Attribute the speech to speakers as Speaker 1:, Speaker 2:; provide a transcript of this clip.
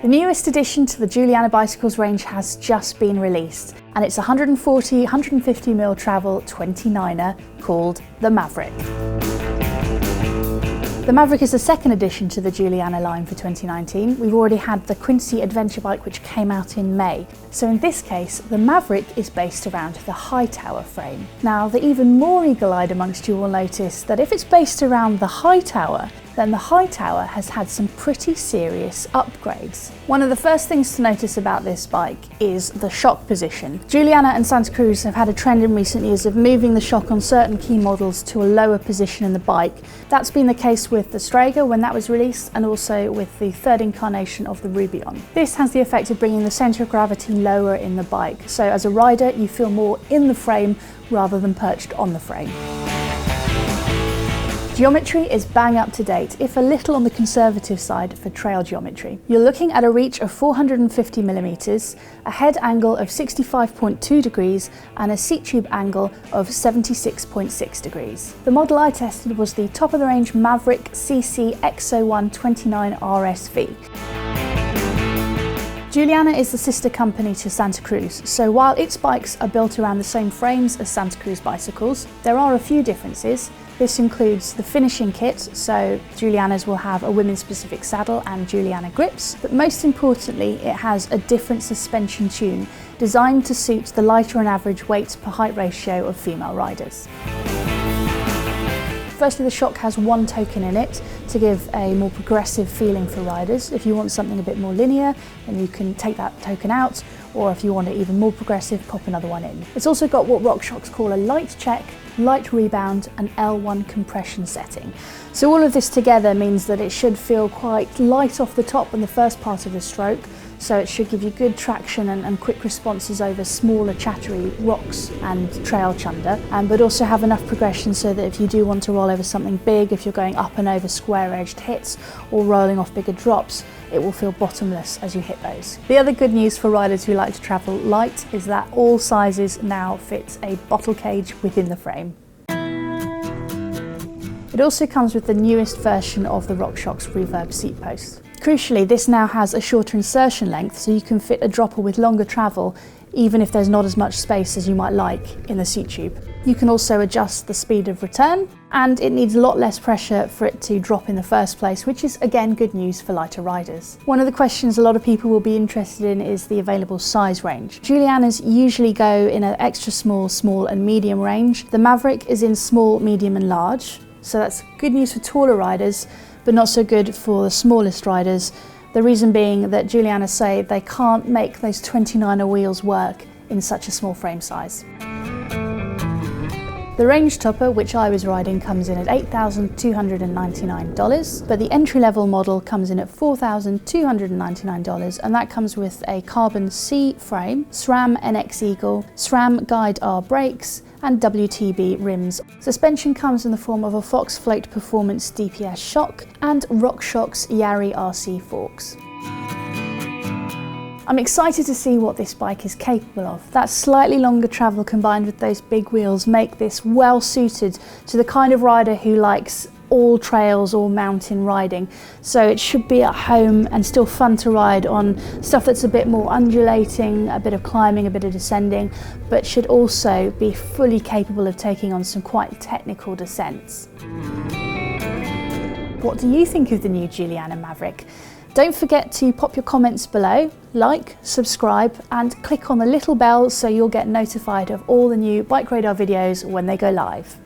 Speaker 1: The newest addition to the Juliana bicycles range has just been released, and it's a 150mm travel 29er called the Maverick. The Maverick is the second addition to the Juliana line for 2019. We've already had the Quincy adventure bike, which came out in May. So in this case, the Maverick is based around the Hightower frame. Now, the even more eagle-eyed amongst you will notice that if it's based around the Hightower, then the Hightower has had some pretty serious upgrades. One of the first things to notice about this bike is the shock position. Juliana and Santa Cruz have had a trend in recent years of moving the shock on certain key models to a lower position in the bike. That's been the case with the Strega when that was released, and also with the third incarnation of the Roubion. This has the effect of bringing the centre of gravity lower in the bike, so as a rider you feel more in the frame rather than perched on the frame. Geometry is bang up to date, if a little on the conservative side for trail geometry. You're looking at a reach of 450mm, a head angle of 65.2 degrees and a seat tube angle of 76.6 degrees. The model I tested was the top of the range Maverick CC X01 29 RSV. Juliana is the sister company to Santa Cruz, so while its bikes are built around the same frames as Santa Cruz bicycles, there are a few differences. This includes the finishing kit, so Juliana's will have a women's specific saddle and Juliana grips, but most importantly it has a different suspension tune designed to suit the lighter and average weight per height ratio of female riders. Firstly, the shock has one token in it to give a more progressive feeling for riders. If you want something a bit more linear, then you can take that token out, or if you want it even more progressive, pop another one in. It's also got what RockShox call a light check, light rebound and L1 compression setting. So all of this together means that it should feel quite light off the top in the first part of the stroke, so it should give you good traction and quick responses over smaller chattery rocks and trail chunder, but also have enough progression so that if you do want to roll over something big, if you're going up and over square-edged hits or rolling off bigger drops, it will feel bottomless as you hit those. The other good news for riders who like to travel light is that all sizes now fit a bottle cage within the frame. It also comes with the newest version of the RockShox Reverb seat post. Crucially, this now has a shorter insertion length, so you can fit a dropper with longer travel, even if there's not as much space as you might like in the seat tube. You can also adjust the speed of return, and it needs a lot less pressure for it to drop in the first place, which is again good news for lighter riders. One of the questions a lot of people will be interested in is the available size range. Juliana's usually go in an extra small, small and medium range. The Maverick is in small, medium and large, so that's good news for taller riders, but not so good for the smallest riders. The reason being that Juliana say they can't make those 29er wheels work in such a small frame size. The range topper, which I was riding, comes in at $8,299, but the entry-level model comes in at $4,299, and that comes with a carbon C frame, SRAM NX Eagle, SRAM Guide R brakes, and WTB rims. Suspension comes in the form of a Fox Float Performance DPS shock and RockShox Yari RC forks. I'm excited to see what this bike is capable of. That slightly longer travel combined with those big wheels make this well suited to the kind of rider who likes all trails, all mountain riding. So it should be at home and still fun to ride on stuff that's a bit more undulating, a bit of climbing, a bit of descending, but should also be fully capable of taking on some quite technical descents. What do you think of the new Juliana Maverick? Don't forget to pop your comments below, like, subscribe and click on the little bell so you'll get notified of all the new BikeRadar videos when they go live.